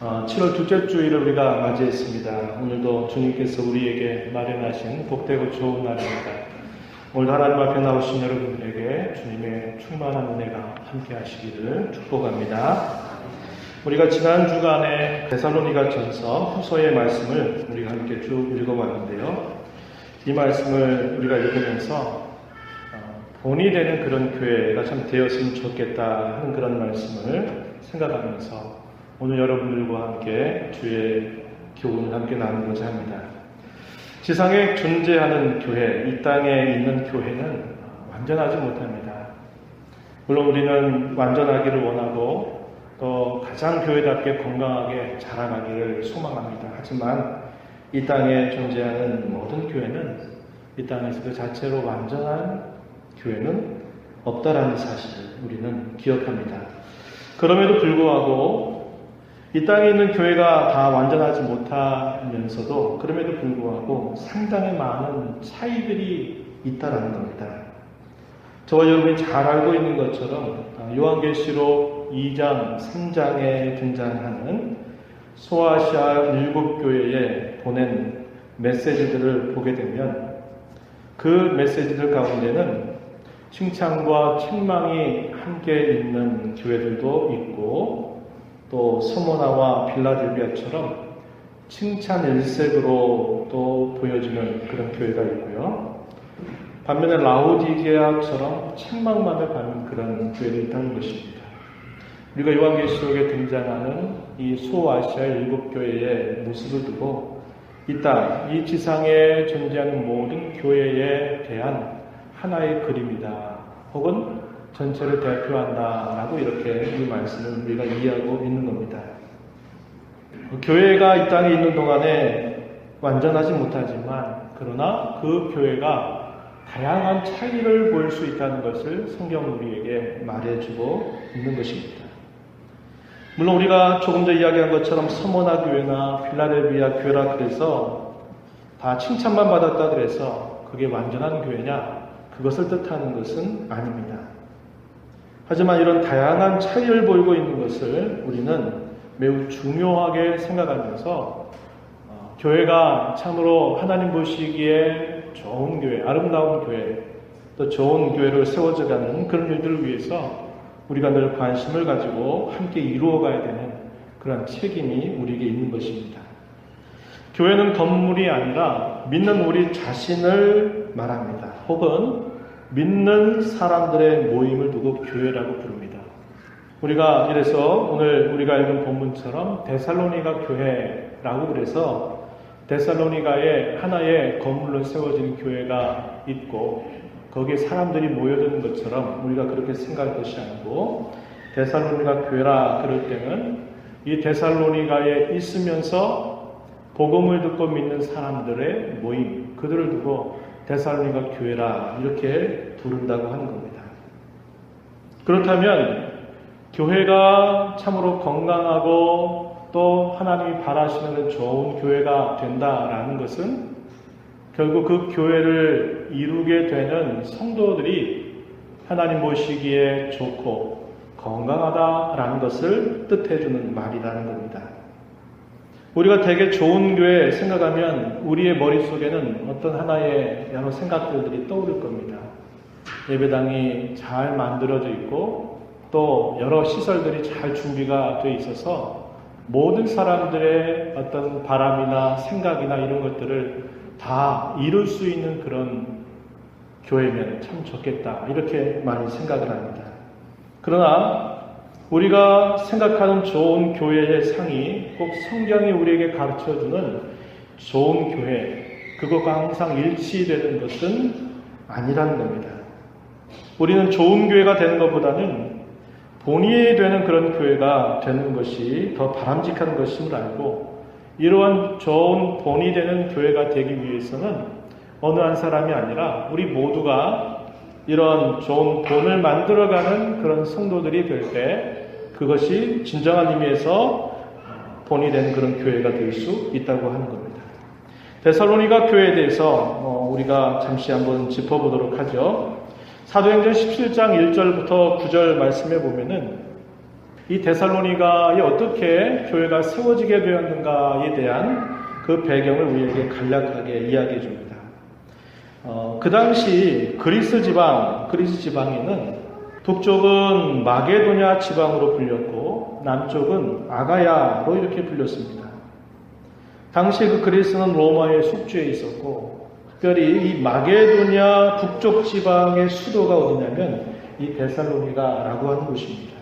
7월 둘째 주일을 우리가 맞이했습니다. 오늘도 주님께서 우리에게 마련하신 복되고 좋은 날입니다. 오늘 하나님 앞에 나오신 여러분들에게 주님의 충만한 은혜가 함께 하시기를 축복합니다. 우리가 지난 주간에 데살로니가 전서 후서의 말씀을 우리가 함께 쭉 읽어봤는데요. 이 말씀을 우리가 읽으면서 본이 되는 그런 교회가 참 되었으면 좋겠다 하는 그런 말씀을 생각하면서 오늘 여러분들과 함께 주의 교훈을 함께 나누고자 합니다. 지상에 존재하는 교회, 이 땅에 있는 교회는 완전하지 못합니다. 물론 우리는 완전하기를 원하고 또 가장 교회답게 건강하게 자라가기를 소망합니다. 하지만 이 땅에 존재하는 모든 교회는 이 땅에서 그 자체로 완전한 교회는 없다라는 사실을 우리는 기억합니다. 그럼에도 불구하고 이 땅에 있는 교회가 다 완전하지 못하면서도 그럼에도 불구하고 상당히 많은 차이들이 있다라는 겁니다. 저와 여러분이 잘 알고 있는 것처럼 요한계시록 2장, 3장에 등장하는 소아시아 7교회에 보낸 메시지들을 보게 되면 그 메시지들 가운데는 칭찬과 책망이 함께 있는 교회들도 있고 또 서모나와 빌라델비아처럼 칭찬 일색으로 또 보여지는 그런 교회가 있고요. 반면에 라오디게아처럼 책망만을 받는 그런 교회도 있다는 것입니다. 우리가 요한계시록에 등장하는 이 소아시아 7교회의 모습을 두고 이 땅, 이 지상에 존재하는 모든 교회에 대한 하나의 그림이다. 혹은 전체를 대표한다라고 이렇게 이 말씀을 우리가 이해하고 있는 겁니다. 교회가 이 땅에 있는 동안에 완전하지 못하지만 그러나 그 교회가 다양한 차이를 보일 수 있다는 것을 성경은 우리에게 말해주고 있는 것입니다. 물론 우리가 조금 전 이야기한 것처럼 서모나 교회나 필라델비아 교회라 그래서 다 칭찬만 받았다 그래서 그게 완전한 교회냐? 그것을 뜻하는 것은 아닙니다. 하지만 이런 다양한 차이를 보이고 있는 것을 우리는 매우 중요하게 생각하면서 교회가 참으로 하나님 보시기에 좋은 교회, 아름다운 교회, 또 좋은 교회를 세워져가는 그런 일들을 위해서 우리가 늘 관심을 가지고 함께 이루어가야 되는 그런 책임이 우리에게 있는 것입니다. 교회는 건물이 아니라 믿는 우리 자신을 말합니다. 혹은 믿는 사람들의 모임을 두고 교회라고 부릅니다. 우리가 이래서 오늘 우리가 읽은 본문처럼 데살로니가 교회라고 그래서 데살로니가에 하나의 건물로 세워진 교회가 있고 거기에 사람들이 모여드는 것처럼 우리가 그렇게 생각할 것이 아니고 데살로니가 교회라 그럴 때는 이 데살로니가에 있으면서 복음을 듣고 믿는 사람들의 모임, 그들을 두고 데살로니가 교회라 이렇게 부른다고 하는 겁니다. 그렇다면 교회가 참으로 건강하고 또 하나님이 바라시는 좋은 교회가 된다라는 것은 결국 그 교회를 이루게 되는 성도들이 하나님 보시기에 좋고 건강하다라는 것을 뜻해주는 말이라는 겁니다. 우리가 되게 좋은 교회 생각하면 우리의 머릿속에는 어떤 하나의 여러 생각들이 떠오를 겁니다. 예배당이 잘 만들어져 있고 또 여러 시설들이 잘 준비가 되어 있어서 모든 사람들의 어떤 바람이나 생각이나 이런 것들을 다 이룰 수 있는 그런 교회면 참 좋겠다 이렇게 많이 생각을 합니다. 그러나 우리가 생각하는 좋은 교회의 상이 꼭 성경이 우리에게 가르쳐주는 좋은 교회, 그것과 항상 일치되는 것은 아니라는 겁니다. 우리는 좋은 교회가 되는 것보다는 본이 되는 그런 교회가 되는 것이 더 바람직한 것임을 알고 이러한 좋은 본이 되는 교회가 되기 위해서는 어느 한 사람이 아니라 우리 모두가 이런 좋은 본을 만들어가는 그런 성도들이 될 때 그것이 진정한 의미에서 본이 되는 그런 교회가 될 수 있다고 하는 겁니다. 데살로니가 교회에 대해서 우리가 잠시 한번 짚어보도록 하죠. 사도행전 17장 1절부터 9절 말씀에 보면은 이 데살로니가에 어떻게 교회가 세워지게 되었는가에 대한 그 배경을 우리에게 간략하게 이야기해 줍니다. 그 당시 그리스 지방에는 북쪽은 마게도냐 지방으로 불렸고 남쪽은 아가야로 이렇게 불렸습니다. 당시 그 그리스는 로마의 속주에 있었고 특별히 이 마게도냐 북쪽 지방의 수도가 어디냐면 이 데살로니가라고 하는 곳입니다.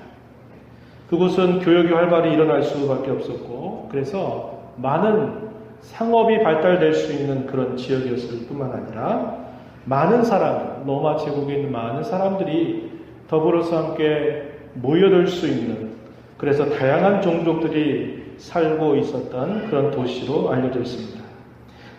그곳은 교역이 활발히 일어날 수밖에 없었고 그래서 많은 상업이 발달될 수 있는 그런 지역이었을 뿐만 아니라 많은 사람, 로마 제국에 있는 많은 사람들이 더불어서 함께 모여들 수 있는 그래서 다양한 종족들이 살고 있었던 그런 도시로 알려져 있습니다.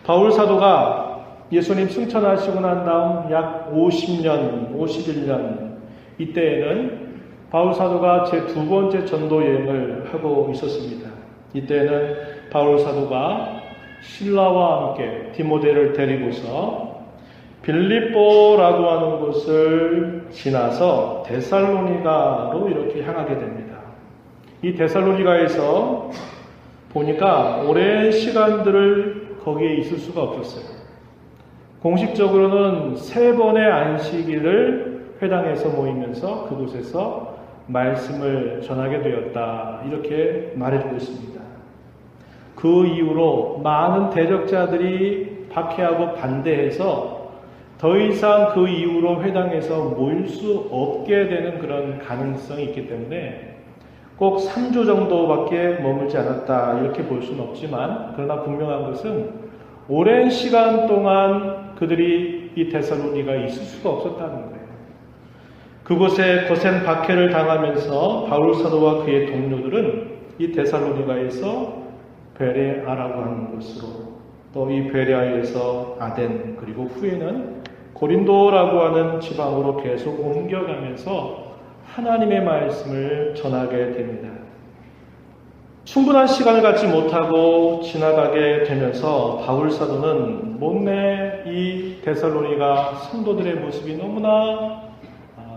바울 사도가 예수님 승천하시고 난 다음 약 50년, 51년 이때에는 바울 사도가 제 두 번째 전도 여행을 하고 있었습니다. 이때는 바울 사도가 실라와 함께 디모데를 데리고서 빌립보라고 하는 곳을 지나서 데살로니가로 이렇게 향하게 됩니다. 이 데살로니가에서 보니까 오랜 시간들을 거기에 있을 수가 없었어요. 공식적으로는 3번의 안식일을 회당에서 모이면서 그곳에서 말씀을 전하게 되었다. 이렇게 말해주고 있습니다. 그 이후로 많은 대적자들이 박해하고 반대해서 더 이상 그 이후로 회당에서 모일 수 없게 되는 그런 가능성이 있기 때문에 꼭 3주 정도밖에 머물지 않았다. 이렇게 볼 수는 없지만 그러나 분명한 것은 오랜 시간 동안 그들이 이 데살로니가에 있을 수가 없었다는 거예요. 그곳에 거센 박해를 당하면서 바울 사도와 그의 동료들은 이 데살로니가에서 베레아라고 하는 곳으로 또 이 베레아에서 아덴 그리고 후에는 고린도라고 하는 지방으로 계속 옮겨가면서 하나님의 말씀을 전하게 됩니다. 충분한 시간을 갖지 못하고 지나가게 되면서 바울 사도는 못내 이 데살로니가 성도들의 모습이 너무나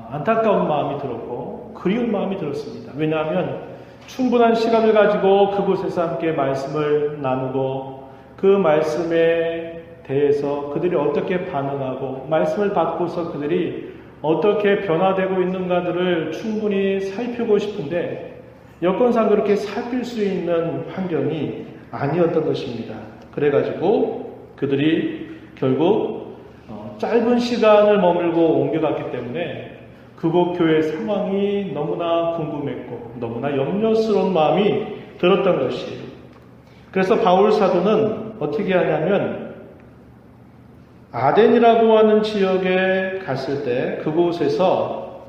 안타까운 마음이 들었고 그리운 마음이 들었습니다. 왜냐하면 충분한 시간을 가지고 그곳에서 함께 말씀을 나누고 그 말씀에 대해서 그들이 어떻게 반응하고 말씀을 받고서 그들이 어떻게 변화되고 있는가들을 충분히 살피고 싶은데 여건상 그렇게 살필 수 있는 환경이 아니었던 것입니다. 그래가지고 그들이 결국 짧은 시간을 머물고 옮겨갔기 때문에 그곳 교회 상황이 너무나 궁금했고 너무나 염려스러운 마음이 들었던 것이에요. 그래서 바울 사도는 어떻게 하냐면 아덴이라고 하는 지역에 갔을 때 그곳에서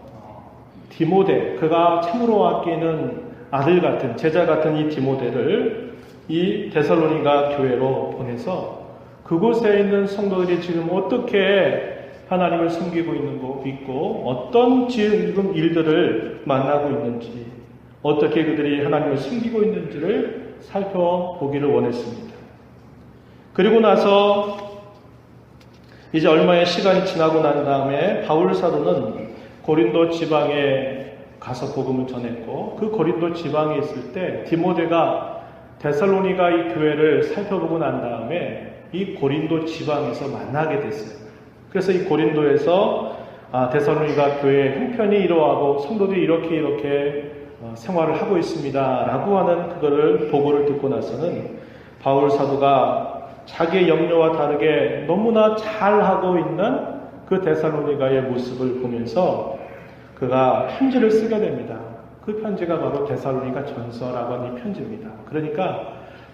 디모데, 그가 참으로 아끼는 아들 같은 제자 같은 이 디모데를 이 데살로니가 교회로 보내서 그곳에 있는 성도들이 지금 어떻게 하나님을 섬기고 있고 어떤 지금 일들을 만나고 있는지 어떻게 그들이 하나님을 섬기고 있는지를 살펴보기를 원했습니다. 그리고 나서 이제 얼마의 시간이 지나고 난 다음에 바울 사도는 고린도 지방에 가서 복음을 전했고 그 고린도 지방에 있을 때 디모데가 데살로니가 이 교회를 살펴보고 난 다음에 이 고린도 지방에서 만나게 됐어요. 그래서 이 고린도에서 데살로니가 교회의 형편이 이러하고 성도들이 이렇게 생활을 하고 있습니다 라고 하는 그거를 보고를 듣고 나서는 바울 사도가 자기의 염려와 다르게 너무나 잘하고 있는 그 데살로니가의 모습을 보면서 그가 편지를 쓰게 됩니다. 그 편지가 바로 데살로니가 전서라고 하는 이 편지입니다. 그러니까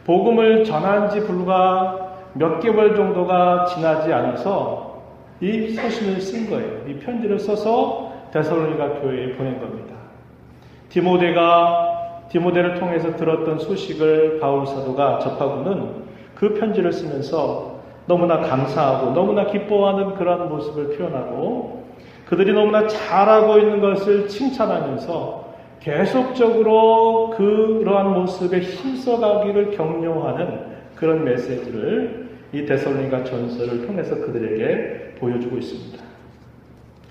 복음을 전한 지 불과 몇 개월 정도가 지나지 않아서 이 서신을 쓴 거예요. 이 편지를 써서 데살로니가 교회에 보낸 겁니다. 디모데를 통해서 들었던 소식을 바울 사도가 접하고는 그 편지를 쓰면서 너무나 감사하고 너무나 기뻐하는 그러한 모습을 표현하고 그들이 너무나 잘하고 있는 것을 칭찬하면서 계속적으로 그러한 모습에 힘써가기를 격려하는 그런 메시지를 이 데살로니가 전서를 통해서 그들에게 보여주고 있습니다.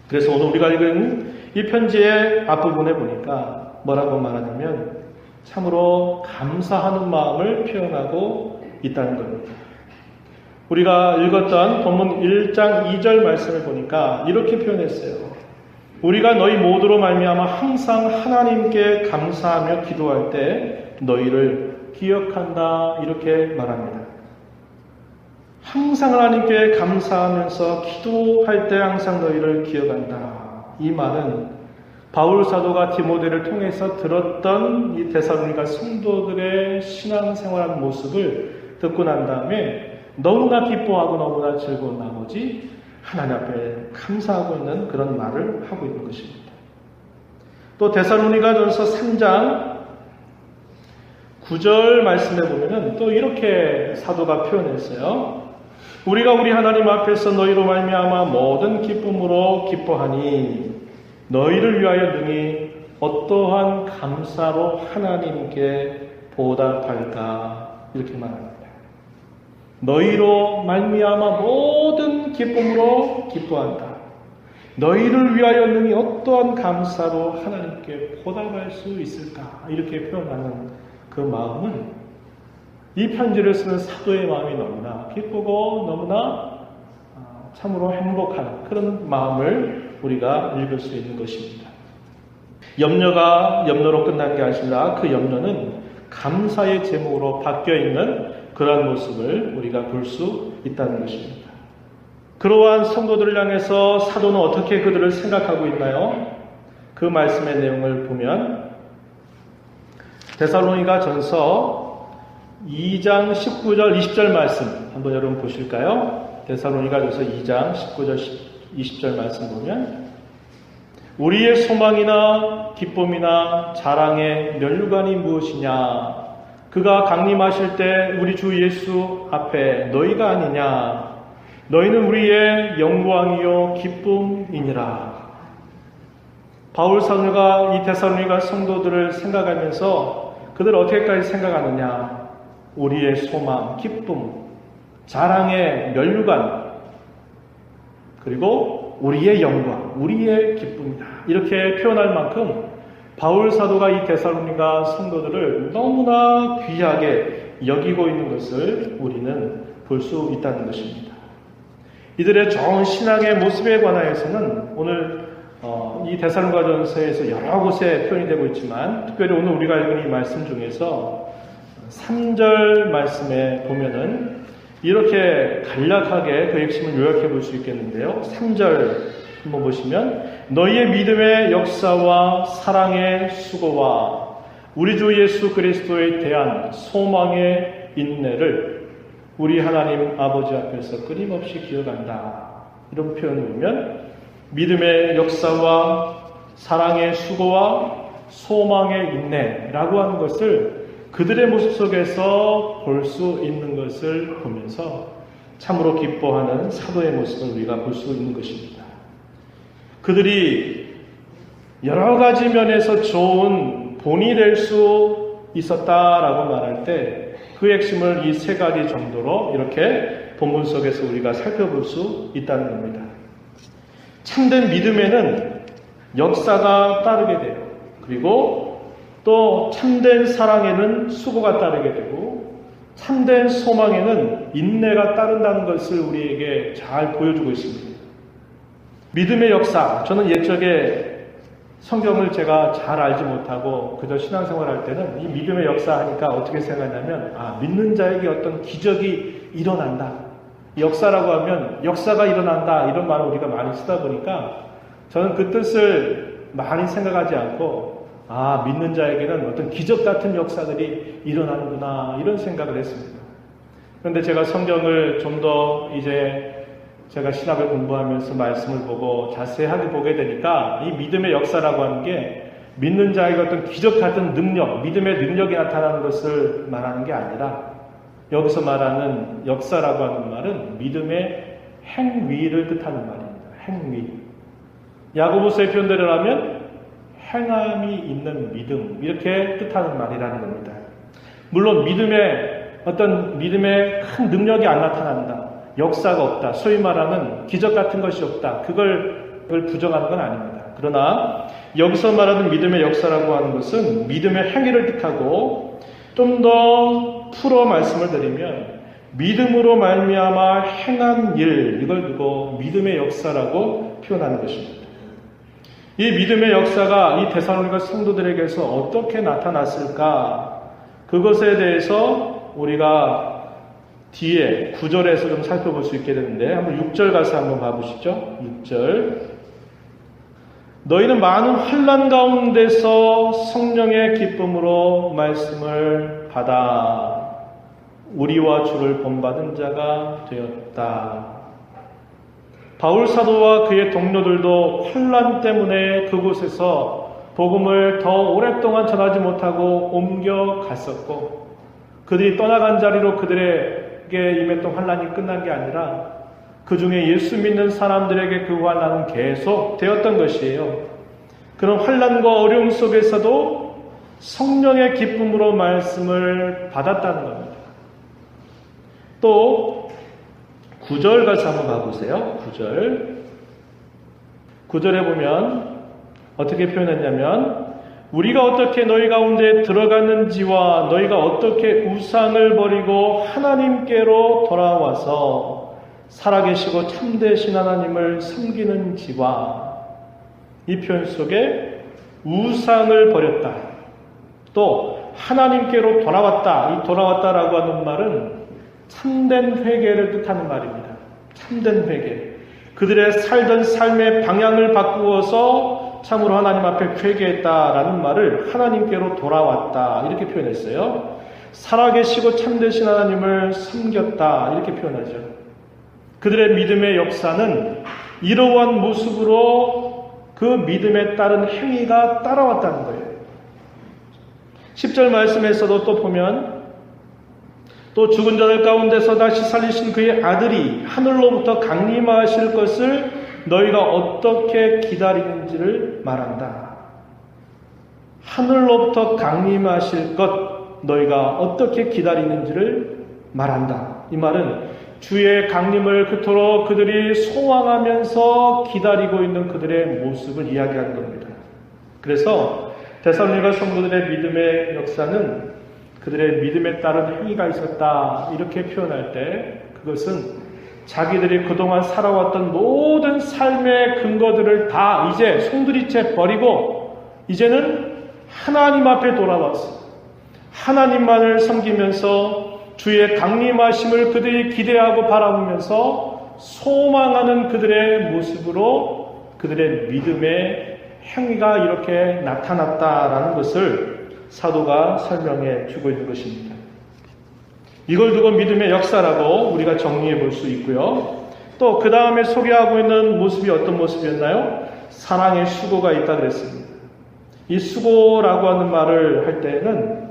그래서 오늘 우리가 읽은 이 편지의 앞부분에 보니까 뭐라고 말하냐면 참으로 감사하는 마음을 표현하고 있다는 겁니다. 우리가 읽었던 본문 1장 2절 말씀을 보니까 이렇게 표현했어요. 우리가 너희 모두로 말미암아 항상 하나님께 감사하며 기도할 때 너희를 기억한다 이렇게 말합니다. 항상 하나님께 감사하면서 기도할 때 항상 너희를 기억한다. 이 말은 바울 사도가 디모데를 통해서 들었던 이 데살로니가 성도들의 신앙생활하는 모습을 듣고 난 다음에 너무나 기뻐하고 너무나 즐거운 나머지 하나님 앞에 감사하고 있는 그런 말을 하고 있는 것입니다. 또 데살로니가전서 3장 9절 말씀에 보면은 또 이렇게 사도가 표현했어요. 우리가 우리 하나님 앞에서 너희로 말미암아 모든 기쁨으로 기뻐하니 너희를 위하여 능히 어떠한 감사로 하나님께 보답할까 이렇게 말합니다. 너희로 말미암아 모든 기쁨으로 기뻐한다. 너희를 위하여 능히 어떠한 감사로 하나님께 보답할 수 있을까 이렇게 표현하는 그 마음은 이 편지를 쓰는 사도의 마음이 너무나 기쁘고 너무나 참으로 행복한 그런 마음을 우리가 읽을 수 있는 것입니다. 염려가 염려로 끝난 게 아니라 그 염려는 감사의 제목으로 바뀌어 있는 그러한 모습을 우리가 볼 수 있다는 것입니다. 그러한 성도들을 향해서 사도는 어떻게 그들을 생각하고 있나요? 그 말씀의 내용을 보면 데살로니가 전서 2장 19절 20절 말씀 한번 여러분 보실까요? 데살로니가 전서 2장 19절 20절 말씀 보면 우리의 소망이나 기쁨이나 자랑의 면류관이 무엇이냐? 그가 강림하실 때 우리 주 예수 앞에 너희가 아니냐? 너희는 우리의 영광이요 기쁨이니라. 바울 사도가 이 데살로니가 성도들을 생각하면서 그들을 어떻게까지 생각하느냐? 우리의 소망, 기쁨, 자랑의 면류관, 그리고 우리의 영광, 우리의 기쁨이다. 이렇게 표현할 만큼 바울 사도가 이 데살로니가 성도들을 너무나 귀하게 여기고 있는 것을 우리는 볼 수 있다는 것입니다. 이들의 좋은 신앙의 모습에 관하여서는 오늘 이 데살로니가전서에서 여러 곳에 표현이 되고 있지만 특별히 오늘 우리가 읽은 이 말씀 중에서 3절 말씀에 보면은 이렇게 간략하게 그 핵심을 요약해 볼 수 있겠는데요. 3절 한번 보시면 너희의 믿음의 역사와 사랑의 수고와 우리 주 예수 그리스도에 대한 소망의 인내를 우리 하나님 아버지 앞에서 끊임없이 기억한다. 이런 표현을 보면 믿음의 역사와 사랑의 수고와 소망의 인내라고 하는 것을 그들의 모습 속에서 볼 수 있는 것을 보면서 참으로 기뻐하는 사도의 모습을 우리가 볼 수 있는 것입니다. 그들이 여러 가지 면에서 좋은 본이 될 수 있었다라고 말할 때 그 핵심을 이 세 가지 정도로 이렇게 본문 속에서 우리가 살펴볼 수 있다는 겁니다. 참된 믿음에는 역사가 따르게 돼요. 그리고 또 참된 사랑에는 수고가 따르게 되고 참된 소망에는 인내가 따른다는 것을 우리에게 잘 보여주고 있습니다. 믿음의 역사, 저는 옛적에 성경을 제가 잘 알지 못하고 그저 신앙생활 할 때는 이 믿음의 역사 하니까 어떻게 생각하냐면 믿는 자에게 어떤 기적이 일어난다. 역사라고 하면 역사가 일어난다 이런 말을 우리가 많이 쓰다 보니까 저는 그 뜻을 많이 생각하지 않고 믿는 자에게는 어떤 기적 같은 역사들이 일어나는구나 이런 생각을 했습니다. 그런데 제가 성경을 좀 더 이제 제가 신학을 공부하면서 말씀을 보고 자세하게 보게 되니까 이 믿음의 역사라고 하는 게 믿는 자에게 어떤 기적 같은 능력, 믿음의 능력이 나타나는 것을 말하는 게 아니라 여기서 말하는 역사라고 하는 말은 믿음의 행위를 뜻하는 말입니다. 행위. 야고보서의 표현대로 하면 행함이 있는 믿음 이렇게 뜻하는 말이라는 겁니다. 물론 어떤 믿음의 큰 능력이 안 나타난다. 역사가 없다. 소위 말하는 기적 같은 것이 없다. 그걸 부정하는 건 아닙니다. 그러나 여기서 말하는 믿음의 역사라고 하는 것은 믿음의 행위를 뜻하고, 좀 더 풀어 말씀을 드리면 믿음으로 말미암아 행한 일, 이걸 두고 믿음의 역사라고 표현하는 것입니다. 이 믿음의 역사가 이 데살로니가 성도들에게서 어떻게 나타났을까, 그것에 대해서 우리가 뒤에 9절에서 좀 살펴볼 수 있게 되는데, 한번 6절 가서 한번 봐보시죠. 6절. 너희는 많은 환난 가운데서 성령의 기쁨으로 말씀을 받아 우리와 주를 본받은 자가 되었다. 바울 사도와 그의 동료들도 환난 때문에 그곳에서 복음을 더 오랫동안 전하지 못하고 옮겨갔었고, 그들이 떠나간 자리로 그들에게 임했던 환난이 끝난 게 아니라 그 중에 예수 믿는 사람들에게 그 환난은 계속 되었던 것이에요. 그런 환난과 어려움 속에서도 성령의 기쁨으로 말씀을 받았다는 겁니다. 또 9절 가서 한번 봐보세요. 9절에 보면 어떻게 표현했냐면, 우리가 어떻게 너희 가운데 들어갔는지와 너희가 어떻게 우상을 버리고 하나님께로 돌아와서 살아계시고 참되신 하나님을 섬기는지와, 이 표현 속에 우상을 버렸다, 또 하나님께로 돌아왔다, 이 돌아왔다라고 하는 말은 참된 회개를 뜻하는 말입니다. 참된 회개. 그들의 살던 삶의 방향을 바꾸어서 참으로 하나님 앞에 회개했다라는 말을 하나님께로 돌아왔다, 이렇게 표현했어요. 살아계시고 참되신 하나님을 섬겼다, 이렇게 표현하죠. 그들의 믿음의 역사는 이러한 모습으로 그 믿음에 따른 행위가 따라왔다는 거예요. 10절 말씀에서도 또 보면, 또 죽은 자들 가운데서 다시 살리신 그의 아들이 하늘로부터 강림하실 것을 너희가 어떻게 기다리는지를 말한다. 하늘로부터 강림하실 것, 너희가 어떻게 기다리는지를 말한다. 이 말은 주의 강림을 그토록 그들이 소망하면서 기다리고 있는 그들의 모습을 이야기하는 겁니다. 그래서 데살로니가 성도들의 믿음의 역사는 그들의 믿음에 따른 행위가 있었다, 이렇게 표현할 때 그것은 자기들이 그동안 살아왔던 모든 삶의 근거들을 다 이제 송두리째 버리고 이제는 하나님 앞에 돌아왔어. 하나님만을 섬기면서 주의 강림하심을 그들이 기대하고 바라보면서 소망하는 그들의 모습으로 그들의 믿음의 행위가 이렇게 나타났다라는 것을 사도가 설명해 주고 있는 것입니다. 이걸 두고 믿음의 역사라고 우리가 정리해 볼 수 있고요. 또 그 다음에 소개하고 있는 모습이 어떤 모습이었나요? 사랑의 수고가 있다 그랬습니다. 이 수고라고 하는 말을 할 때는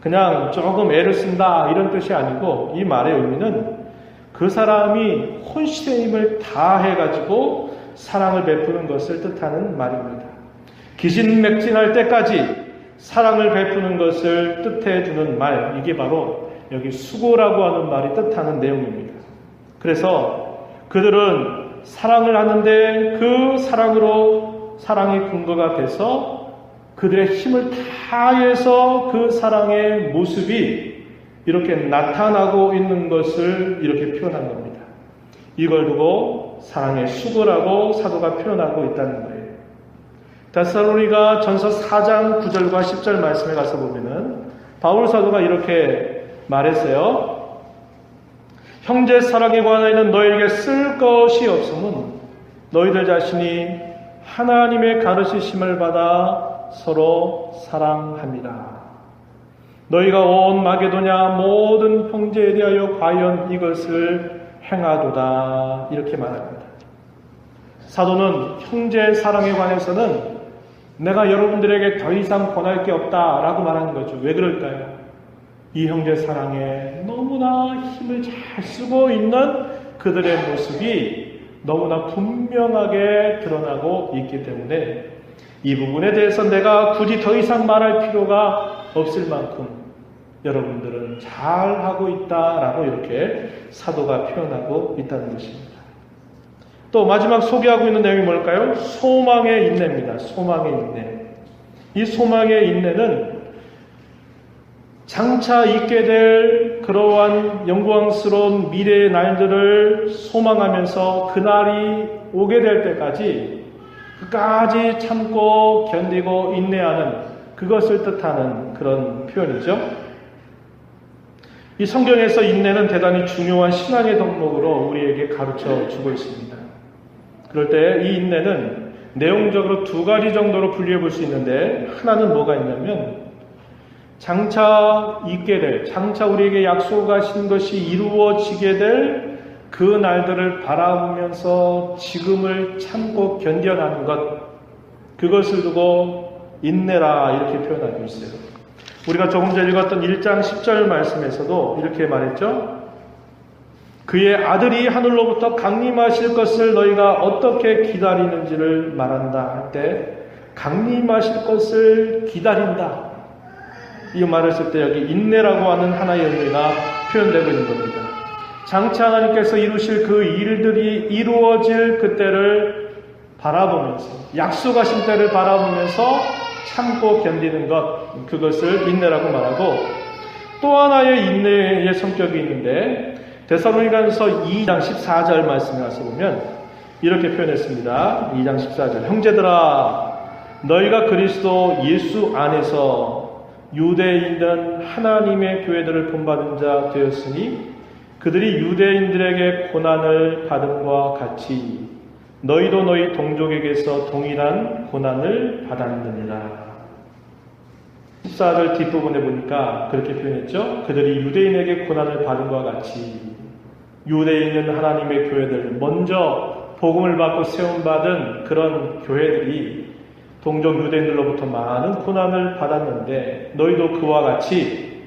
그냥 조금 애를 쓴다, 이런 뜻이 아니고, 이 말의 의미는 그 사람이 혼신의 힘을 다해가지고 사랑을 베푸는 것을 뜻하는 말입니다. 기진맥진할 때까지 사랑을 베푸는 것을 뜻해 주는 말, 이게 바로 여기 수고라고 하는 말이 뜻하는 내용입니다. 그래서 그들은 사랑을 하는데 그 사랑으로 사랑의 근거가 돼서 그들의 힘을 다해서 그 사랑의 모습이 이렇게 나타나고 있는 것을 이렇게 표현한 겁니다. 이걸 두고 사랑의 수고라고 사도가 표현하고 있다는 거예요. 데살로니가 전서 4장 9절과 10절 말씀에 가서 보면은 바울 사도가 이렇게 말했어요. 형제 사랑에 관하여는 너에게 쓸 것이 없음은 너희들 자신이 하나님의 가르치심을 받아 서로 사랑합니다. 너희가 온 마게도냐 모든 형제에 대하여 과연 이것을 행하도다, 이렇게 말합니다. 사도는 형제 사랑에 관해서는 내가 여러분들에게 더 이상 권할 게 없다라고 말하는 거죠. 왜 그럴까요? 이 형제 사랑에 너무나 힘을 잘 쓰고 있는 그들의 모습이 너무나 분명하게 드러나고 있기 때문에 이 부분에 대해서 내가 굳이 더 이상 말할 필요가 없을 만큼 여러분들은 잘하고 있다라고 이렇게 사도가 표현하고 있다는 것입니다. 또 마지막 소개하고 있는 내용이 뭘까요? 소망의 인내입니다. 소망의 인내. 이 소망의 인내는 장차 있게 될 그러한 영광스러운 미래의 날들을 소망하면서 그날이 오게 될 때까지 끝까지 참고 견디고 인내하는 그것을 뜻하는 그런 표현이죠. 이 성경에서 인내는 대단히 중요한 신앙의 덕목으로 우리에게 가르쳐 주고 있습니다. 그럴 때 이 인내는 내용적으로 두 가지 정도로 분류해 볼 수 있는데, 하나는 뭐가 있냐면 장차 있게 될, 장차 우리에게 약속하신 것이 이루어지게 될 그 날들을 바라보면서 지금을 참고 견뎌나는 것, 그것을 두고 인내라 이렇게 표현하고 있어요. 우리가 조금 전에 읽었던 1장 10절 말씀에서도 이렇게 말했죠. 그의 아들이 하늘로부터 강림하실 것을 너희가 어떻게 기다리는지를 말한다 할 때, 강림하실 것을 기다린다, 이 말을 쓸 때 여기 인내라고 하는 하나의 의미가 표현되고 있는 겁니다. 장차 하나님께서 이루실 그 일들이 이루어질 그때를 바라보면서, 약속하신 때를 바라보면서 참고 견디는 것, 그것을 인내라고 말하고, 또 하나의 인내의 성격이 있는데 데살로니가서 2장 14절 말씀에 와서 보면 이렇게 표현했습니다. 2장 14절, 형제들아 너희가 그리스도 예수 안에서 유대에 있는 하나님의 교회들을 본받은 자 되었으니 그들이 유대인들에게 고난을 받음과 같이 너희도 너희 동족에게서 동일한 고난을 받았느니라. 14절 뒷부분에 보니까 그렇게 표현했죠. 그들이 유대인에게 고난을 받음과 같이, 유대에 있는 하나님의 교회들, 먼저 복음을 받고 세움받은 그런 교회들이 동족 유대인들로부터 많은 고난을 받았는데 너희도 그와 같이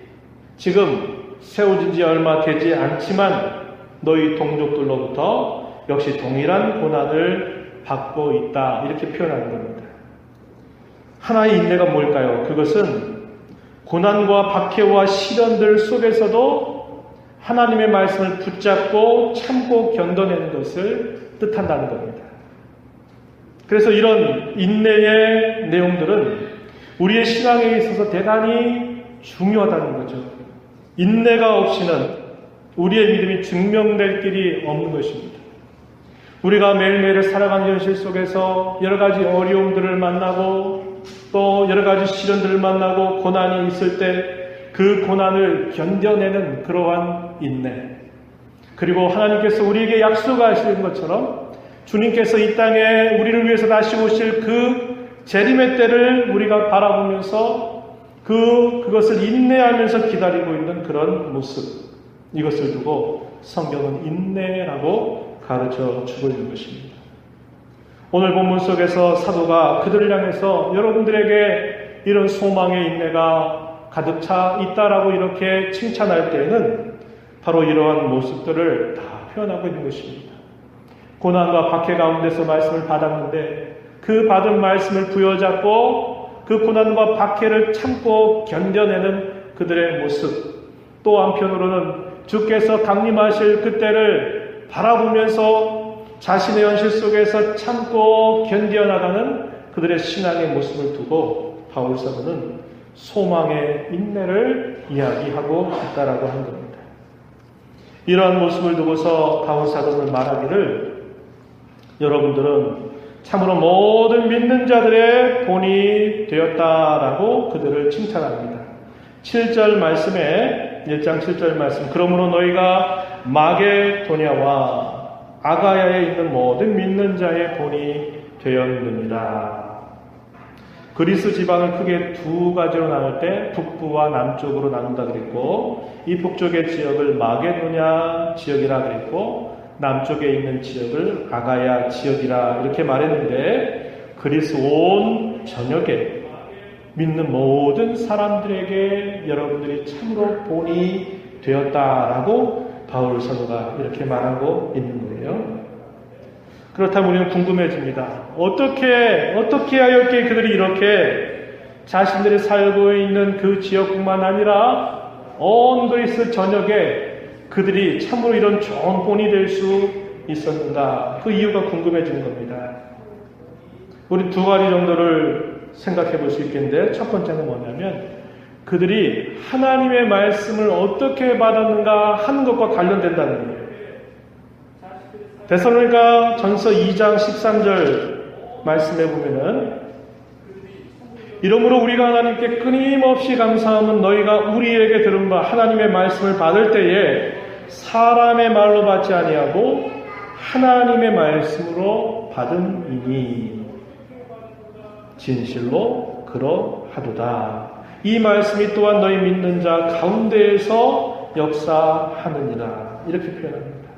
지금 세워진 지 얼마 되지 않지만 너희 동족들로부터 역시 동일한 고난을 받고 있다, 이렇게 표현하는 겁니다. 하나의 인내가 뭘까요? 그것은 고난과 박해와 시련들 속에서도 하나님의 말씀을 붙잡고 참고 견뎌내는 것을 뜻한다는 겁니다. 그래서 이런 인내의 내용들은 우리의 신앙에 있어서 대단히 중요하다는 거죠. 인내가 없이는 우리의 믿음이 증명될 길이 없는 것입니다. 우리가 매일매일 살아가는 현실 속에서 여러 가지 어려움들을 만나고 또 여러 가지 시련들을 만나고 고난이 있을 때 그 고난을 견뎌내는 그러한 인내, 그리고 하나님께서 우리에게 약속하시는 것처럼 주님께서 이 땅에 우리를 위해서 다시 오실 그 재림의 때를 우리가 바라보면서 그것을 인내하면서 기다리고 있는 그런 모습, 이것을 두고 성경은 인내라고 가르쳐 주고 있는 것입니다. 오늘 본문 속에서 사도가 그들을 향해서 여러분들에게 이런 소망의 인내가 가득 차 있다라고 이렇게 칭찬할 때에는 바로 이러한 모습들을 다 표현하고 있는 것입니다. 고난과 박해 가운데서 말씀을 받았는데 그 받은 말씀을 부여잡고 그 고난과 박해를 참고 견뎌내는 그들의 모습, 또 한편으로는 주께서 강림하실 그때를 바라보면서 자신의 현실 속에서 참고 견뎌나가는 그들의 신앙의 모습을 두고 바울 사도는 소망의 인내를 이야기하고 있다라고 하는 겁니다. 이러한 모습을 두고서 바울 사도는 말하기를 여러분들은 참으로 모든 믿는 자들의 본이 되었다라고 그들을 칭찬합니다. 7절 말씀에 1장 7절 말씀, 그러므로 너희가 마게도냐와 아가야에 있는 모든 믿는 자의 본이 되었느니라. 그리스 지방을 크게 두 가지로 나눌 때 북부와 남쪽으로 나눈다 그랬고, 이 북쪽의 지역을 마게도냐 지역이라 그랬고 남쪽에 있는 지역을 아가야 지역이라 이렇게 말했는데, 그리스 온 전역에 믿는 모든 사람들에게 여러분들이 참으로 본이 되었다라고 바울 사도가 이렇게 말하고 있는 거예요. 그렇다면 우리는 궁금해집니다. 어떻게 하였기에 그들이 이렇게 자신들이 살고 있는 그 지역뿐만 아니라 온 그리스 전역에 그들이 참으로 이런 좋은 본이 될 수 있었는가? 그 이유가 궁금해지는 겁니다. 우리 두 가지 정도를 생각해 볼 수 있겠는데, 첫 번째는 뭐냐면 그들이 하나님의 말씀을 어떻게 받았는가 하는 것과 관련된다는 거예요. 데살로니가 전서 2장 13절 말씀해 보면은, 이러므로 우리가 하나님께 끊임없이 감사함은 너희가 우리에게 들은 바 하나님의 말씀을 받을 때에 사람의 말로 받지 아니하고 하나님의 말씀으로 받음이니 진실로 그러하도다. 이 말씀이 또한 너희 믿는 자 가운데에서 역사하느니라. 이렇게 표현합니다.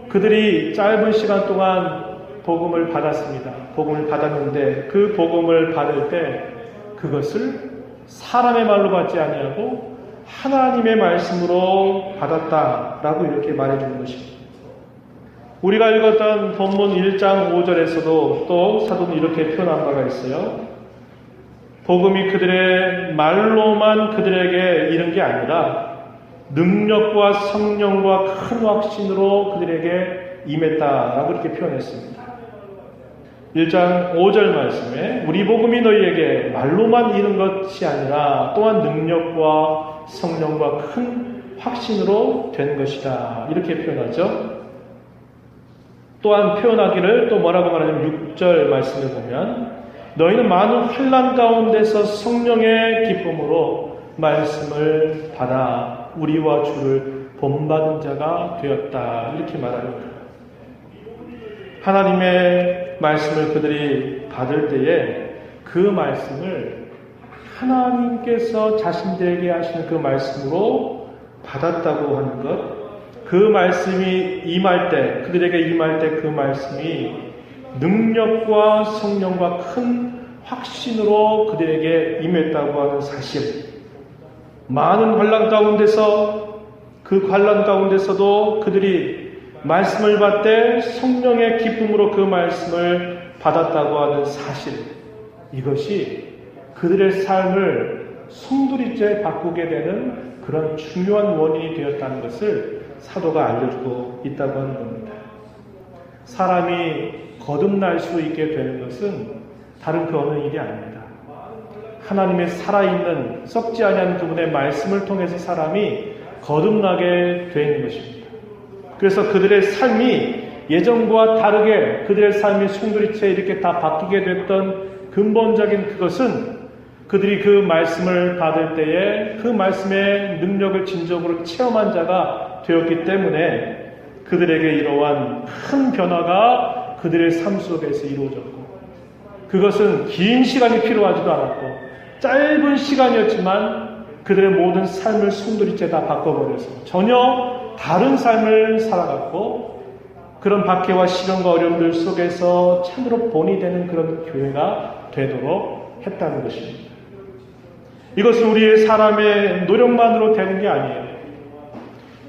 그들이 짧은 시간 동안 복음을 받았습니다. 복음을 받았는데 그 복음을 받을 때 그것을 사람의 말로 받지 아니하고 하나님의 말씀으로 받았다라고 이렇게 말해주는 것입니다. 우리가 읽었던 본문 1장 5절에서도 또 사도는 이렇게 표현한 바가 있어요. 복음이 그들의 말로만 그들에게 이른 게 아니라 능력과 성령과 큰 확신으로 그들에게 임했다라고 이렇게 표현했습니다. 1장 5절 말씀에 우리 복음이 너희에게 말로만 이른 것이 아니라 또한 능력과 성령과 큰 확신으로 된 것이다. 이렇게 표현하죠. 또한 표현하기를 또 뭐라고 말하냐면 6절 말씀을 보면 너희는 많은 환난 가운데서 성령의 기쁨으로 말씀을 받아 우리와 주를 본받은 자가 되었다. 이렇게 말합니다. 하나님의 말씀을 그들이 받을 때에 그 말씀을 하나님께서 자신들에게 하시는 그 말씀으로 받았다고 하는 것, 그 말씀이 임할 때, 그들에게 임할 때 그 말씀이 능력과 성령과 큰 확신으로 그들에게 임했다고 하는 사실, 많은 환난 가운데서 그 환난 가운데서도 그들이 말씀을 받되 성령의 기쁨으로 그 말씀을 받았다고 하는 사실, 이것이 그들의 삶을 송두리째 바꾸게 되는 그런 중요한 원인이 되었다는 것을 사도가 알려주고 있다고 하는 겁니다. 사람이 거듭날 수 있게 되는 것은 다른 그 어느 일이 아닙니다. 하나님의 살아있는 썩지 아니한 그분의 말씀을 통해서 사람이 거듭나게 되는 것입니다. 그래서 그들의 삶이 예전과 다르게 그들의 삶이 송두리째 이렇게 다 바뀌게 됐던 근본적인 그것은 그들이 그 말씀을 받을 때에 그 말씀의 능력을 진정으로 체험한 자가 되었기 때문에 그들에게 이러한 큰 변화가 그들의 삶 속에서 이루어졌고, 그것은 긴 시간이 필요하지도 않았고 짧은 시간이었지만 그들의 모든 삶을 송두리째 다 바꿔버려서 전혀 다른 삶을 살아갔고, 그런 박해와 시련과 어려움들 속에서 참으로 본이 되는 그런 교회가 되도록 했다는 것입니다. 이것은 우리의 사람의 노력만으로 되는 게 아니에요.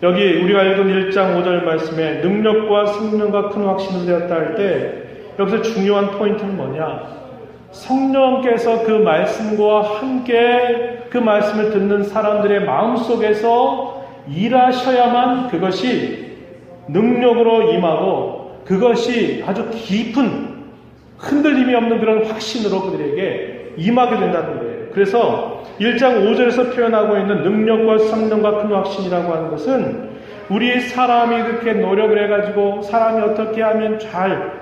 여기 우리가 읽은 1장 5절 말씀에 능력과 성령과 큰 확신을 되었다 할 때 여기서 중요한 포인트는 뭐냐? 성령께서 그 말씀과 함께 그 말씀을 듣는 사람들의 마음속에서 일하셔야만 그것이 능력으로 임하고 그것이 아주 깊은 흔들림이 없는 그런 확신으로 그들에게 임하게 된다는 거예요. 그래서 1장 5절에서 표현하고 있는 능력과 성령과 큰 확신이라고 하는 것은 우리 사람이 그렇게 노력을 해가지고 사람이 어떻게 하면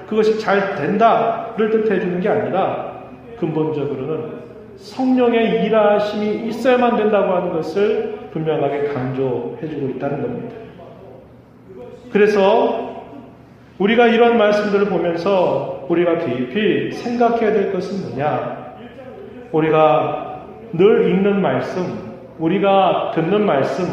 그것이 잘 된다를 뜻해 주는 게 아니라 근본적으로는 성령의 일하심이 있어야만 된다고 하는 것을 분명하게 강조해 주고 있다는 겁니다. 그래서 우리가 이런 말씀들을 보면서 우리가 깊이 생각해야 될 것은 뭐냐? 우리가 늘 읽는 말씀, 우리가 듣는 말씀,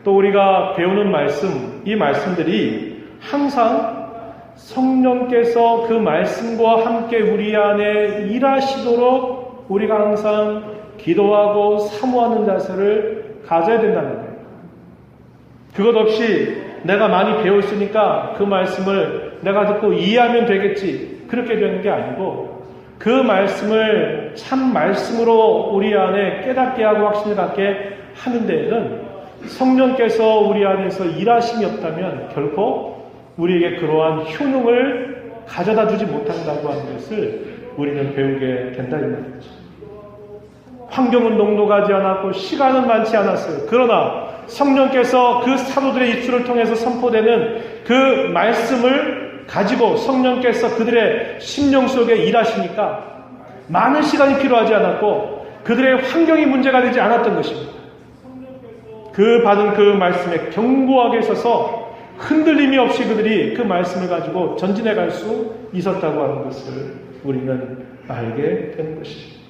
또 우리가 배우는 말씀, 이 말씀들이 항상 성령께서 그 말씀과 함께 우리 안에 일하시도록 우리가 항상 기도하고 사모하는 자세를 가져야 된다는 거예요. 그것 없이 내가 많이 배웠으니까 그 말씀을 내가 듣고 이해하면 되겠지, 그렇게 되는 게 아니고 그 말씀을 참 말씀으로 우리 안에 깨닫게 하고 확신을 갖게 하는 데에는 성령께서 우리 안에서 일하심이 없다면 결코 우리에게 그러한 효능을 가져다 주지 못한다고 하는 것을 우리는 배우게 된다 이 말이죠. 환경은 녹록하지 않았고 시간은 많지 않았어요. 그러나 성령께서 그 사도들의 입술을 통해서 선포되는 그 말씀을 가지고 성령께서 그들의 심령 속에 일하시니까 많은 시간이 필요하지 않았고 그들의 환경이 문제가 되지 않았던 것입니다. 그 받은 그 말씀에 견고하게 서서 흔들림이 없이 그들이 그 말씀을 가지고 전진해 갈 수 있었다고 하는 것을 우리는 알게 되는 것입니다.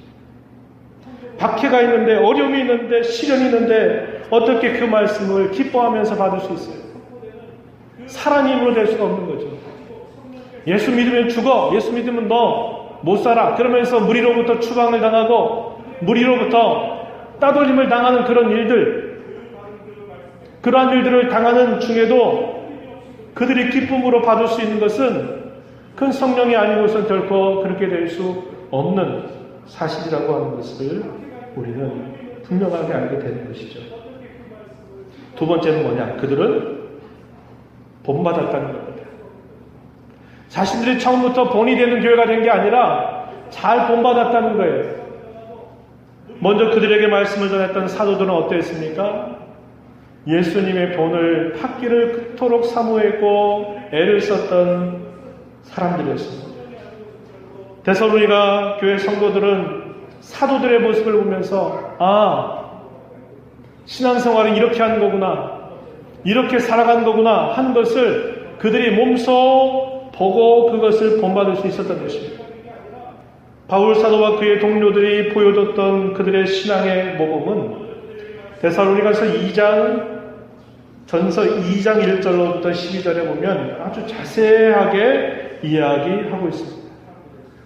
박해가 있는데, 어려움이 있는데, 시련이 있는데 어떻게 그 말씀을 기뻐하면서 받을 수 있어요? 사람의 힘으로 될 수가 없는 거죠. 예수 믿으면 죽어, 예수 믿으면 너 못 살아, 그러면서 무리로부터 추방을 당하고 무리로부터 따돌림을 당하는 그런 일들, 그러한 일들을 당하는 중에도 그들이 기쁨으로 받을 수 있는 것은 큰 성령이 아니고선 결코 그렇게 될 수 없는 사실이라고 하는 것을 우리는 분명하게 알게 되는 것이죠. 두 번째는 뭐냐? 그들은 본받았다는 겁니다. 자신들이 처음부터 본이 되는 교회가 된 게 아니라 잘 본받았다는 거예요. 먼저 그들에게 말씀을 전했던 사도들은 어땠습니까? 예수님의 본을 받기를 그토록 사모했고 애를 썼던 사람들이었습니다. 데살로니가 교회 성도들은 사도들의 모습을 보면서 신앙생활은 이렇게 하는 거구나, 이렇게 살아가는 거구나 하는 것을 그들이 몸소 보고 그것을 본받을 수 있었던 것입니다. 바울 사도와 그의 동료들이 보여줬던 그들의 신앙의 모범은 데살로니가서 2장 전서 2장 1절로부터 12절에 보면 아주 자세하게 이야기하고 있습니다.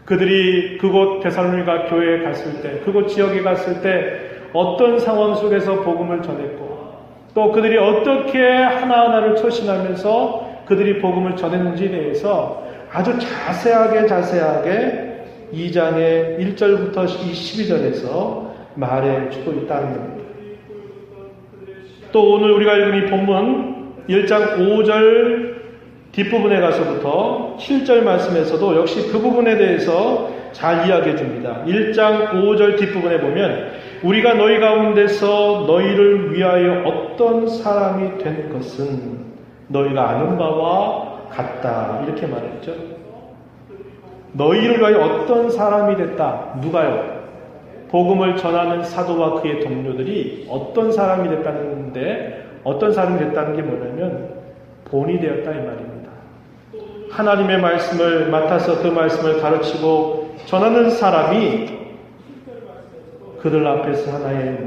그들이 그곳 데살로니가 교회에 갔을 때, 그곳 지역에 갔을 때 어떤 상황 속에서 복음을 전했고 또 그들이 어떻게 하나하나를 처신하면서 그들이 복음을 전했는지에 대해서 아주 자세하게 2장의 1절부터 12절에서 말해주고 있다는 겁니다. 또 오늘 우리가 읽은 이 본문 1장 5절 뒷부분에 가서부터 7절 말씀에서도 역시 그 부분에 대해서 잘 이야기해 줍니다. 1장 5절 뒷부분에 보면 우리가 너희 가운데서 너희를 위하여 어떤 사람이 된 것은 너희가 아는 바와 같다 이렇게 말했죠. 너희를 위하여 어떤 사람이 됐다. 누가요? 복음을 전하는 사도와 그의 동료들이 어떤 사람이 됐다는데, 어떤 사람이 됐다는 게 뭐냐면 본이 되었다 이 말입니다. 하나님의 말씀을 맡아서 그 말씀을 가르치고 전하는 사람이 그들 앞에서 하나의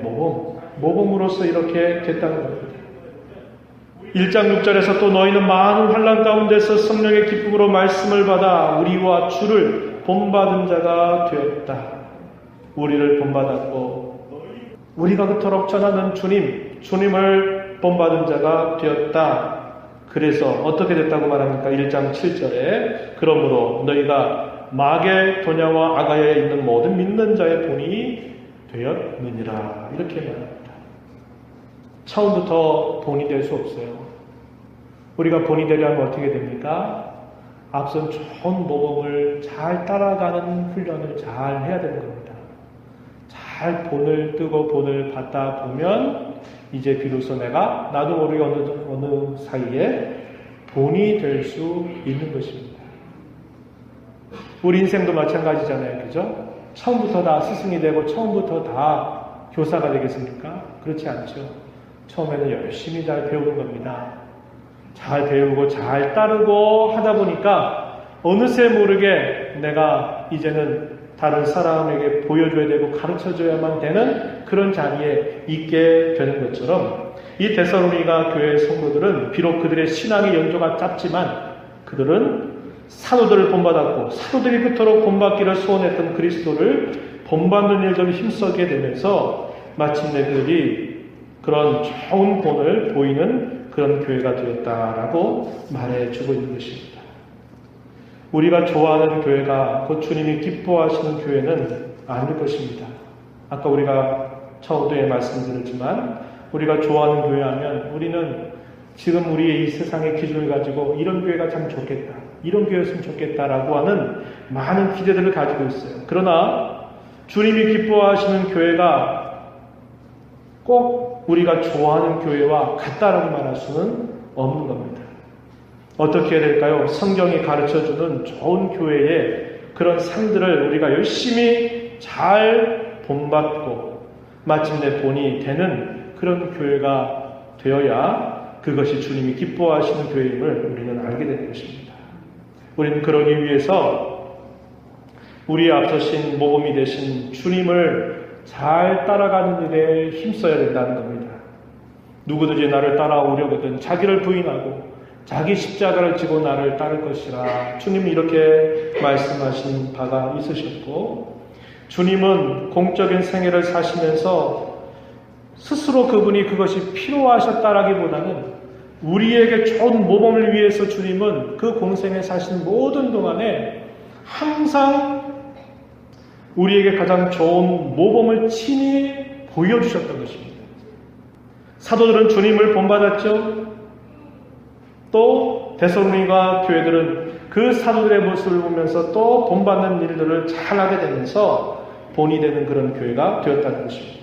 모범으로서 이렇게 됐다는 겁니다. 1장 6절에서 또 너희는 많은 환난 가운데서 성령의 기쁨으로 말씀을 받아 우리와 주를 본받은 자가 되었다. 우리를 본받았고 우리가 그토록 전하는 주님을 본받은 자가 되었다. 그래서 어떻게 됐다고 말합니까? 1장 7절에 그러므로 너희가 마게도냐와 아가야에 있는 모든 믿는 자의 본이 되었느니라 이렇게 말합니다. 처음부터 본이 될 수 없어요. 우리가 본이 되려면 어떻게 됩니까? 앞선 좋은 모범을 잘 따라가는 훈련을 잘 해야 되는 겁니다. 잘 본을 뜨고 본을 받다 보면 이제 비로소 내가 나도 모르게 어느 사이에 본이 될 수 있는 것입니다. 우리 인생도 마찬가지잖아요. 그죠? 처음부터 다 스승이 되고 처음부터 다 교사가 되겠습니까? 그렇지 않죠. 처음에는 열심히 잘 배우는 겁니다. 잘 배우고 잘 따르고 하다 보니까 어느새 모르게 내가 이제는 다른 사람에게 보여줘야 되고 가르쳐줘야만 되는 그런 자리에 있게 되는 것처럼 이 데살로니가 교회의 성도들은 비록 그들의 신앙의 연조가 짧지만 그들은 사도들을 본받았고 사도들이 그토록 본받기를 소원했던 그리스도를 본받는 일들을 힘쓰게 되면서 마침내 그들이 그런 좋은 본을 보이는 그런 교회가 되었다라고 말해주고 있는 것입니다. 우리가 좋아하는 교회가 곧 주님이 기뻐하시는 교회는 아닐 것입니다. 아까 우리가 처음에 말씀드렸지만 우리가 좋아하는 교회 하면 우리는 지금 우리의 이 세상의 기준을 가지고 이런 교회가 참 좋겠다, 이런 교회였으면 좋겠다라고 하는 많은 기대들을 가지고 있어요. 그러나 주님이 기뻐하시는 교회가 꼭 우리가 좋아하는 교회와 같다라고 말할 수는 없는 겁니다. 어떻게 해야 될까요? 성경이 가르쳐주는 좋은 교회의 그런 상들을 우리가 열심히 잘 본받고 마침내 본이 되는 그런 교회가 되어야 그것이 주님이 기뻐하시는 교회임을 우리는 알게 되는 것입니다. 우리는 그러기 위해서 우리의 앞서신 모범이 되신 주님을 잘 따라가는 일에 힘써야 된다는 겁니다. 누구든지 나를 따라오려거든 자기를 부인하고 자기 십자가를 지고 나를 따를 것이라. 주님이 이렇게 말씀하신 바가 있으셨고, 주님은 공적인 생애를 사시면서 스스로 그분이 그것이 필요하셨다라기보다는 우리에게 좋은 모범을 위해서 주님은 그 공생에 사신 모든 동안에 항상 우리에게 가장 좋은 모범을 친히 보여주셨던 것입니다. 사도들은 주님을 본받았죠. 또 데살로니가 교회들은 그 사도들의 모습을 보면서 또 본받는 일들을 잘하게 되면서 본이 되는 그런 교회가 되었다는 것입니다.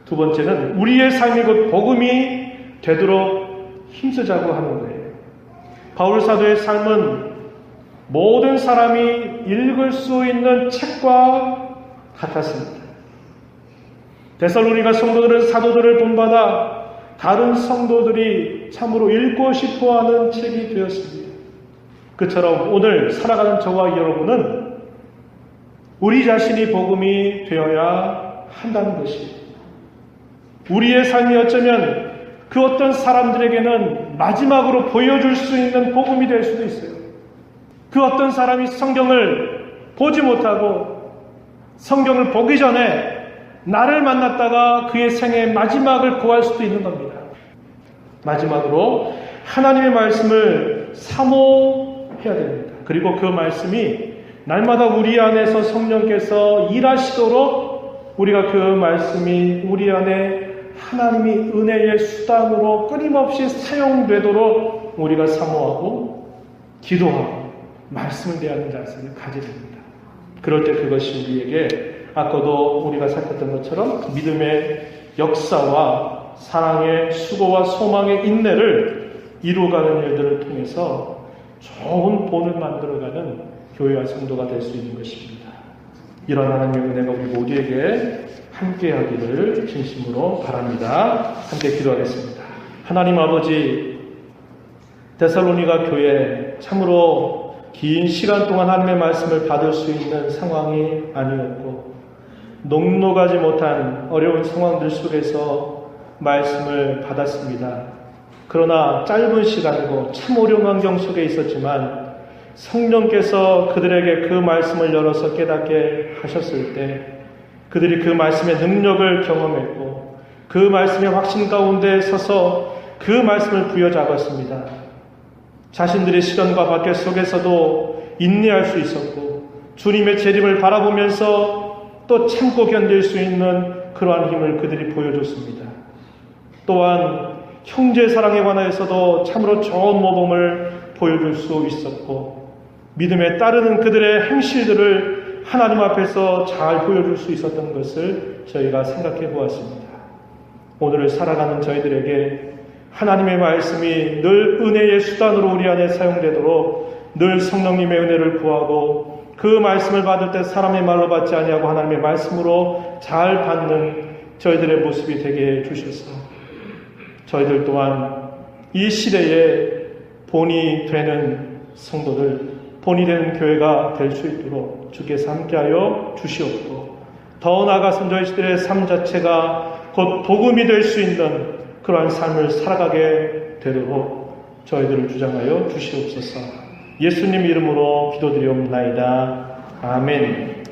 두 번째는 우리의 삶이 곧 복음이 되도록 힘쓰자고 하는 거예요. 바울 사도의 삶은 모든 사람이 읽을 수 있는 책과 같았습니다. 데살로니가 성도들은 사도들을 본받아 다른 성도들이 참으로 읽고 싶어하는 책이 되었습니다. 그처럼 오늘 살아가는 저와 여러분은 우리 자신이 복음이 되어야 한다는 것입니다. 우리의 삶이 어쩌면 그 어떤 사람들에게는 마지막으로 보여줄 수 있는 복음이 될 수도 있어요. 그 어떤 사람이 성경을 보지 못하고 성경을 보기 전에 나를 만났다가 그의 생애의 마지막을 구할 수도 있는 겁니다. 마지막으로 하나님의 말씀을 사모해야 됩니다. 그리고 그 말씀이 날마다 우리 안에서 성령께서 일하시도록 우리가 그 말씀이 우리 안에 하나님이 은혜의 수단으로 끊임없이 사용되도록 우리가 사모하고 기도하고 말씀을 대하는 자세를 가져야 됩니다. 그럴 때 그것이 우리에게 아까도 우리가 살폈던 것처럼 믿음의 역사와 사랑의 수고와 소망의 인내를 이루어가는 일들을 통해서 좋은 본을 만들어가는 교회와 성도가 될 수 있는 것입니다. 이런 하나님의 은혜가 우리 모두에게 함께하기를 진심으로 바랍니다. 함께 기도하겠습니다. 하나님 아버지, 데살로니가 교회 참으로 긴 시간 동안 하나님의 말씀을 받을 수 있는 상황이 아니었고 녹록하지 못한 어려운 상황들 속에서 말씀을 받았습니다. 그러나 짧은 시간이고 참 어려운 환경 속에 있었지만 성령께서 그들에게 그 말씀을 열어서 깨닫게 하셨을 때 그들이 그 말씀의 능력을 경험했고 그 말씀의 확신 가운데 서서 그 말씀을 부여잡았습니다. 자신들의 시련과 박해 속에서도 인내할 수 있었고 주님의 재림을 바라보면서 또 참고 견딜 수 있는 그러한 힘을 그들이 보여줬습니다. 또한 형제 사랑에 관하여서도 참으로 좋은 모범을 보여줄 수 있었고 믿음에 따르는 그들의 행실들을 하나님 앞에서 잘 보여줄 수 있었던 것을 저희가 생각해 보았습니다. 오늘을 살아가는 저희들에게 하나님의 말씀이 늘 은혜의 수단으로 우리 안에 사용되도록 늘 성령님의 은혜를 구하고 그 말씀을 받을 때 사람의 말로 받지 아니하고 하나님의 말씀으로 잘 받는 저희들의 모습이 되게 해주셔서 저희들 또한 이 시대에 본이 되는 성도들, 본이 되는 교회가 될 수 있도록 주께서 함께하여 주시옵고 더 나아가서 저희들의 삶 자체가 곧 복음이 될 수 있는 그러한 삶을 살아가게 되도록 저희들을 주장하여 주시옵소서. 예수님 이름으로 기도드리옵나이다. 아멘.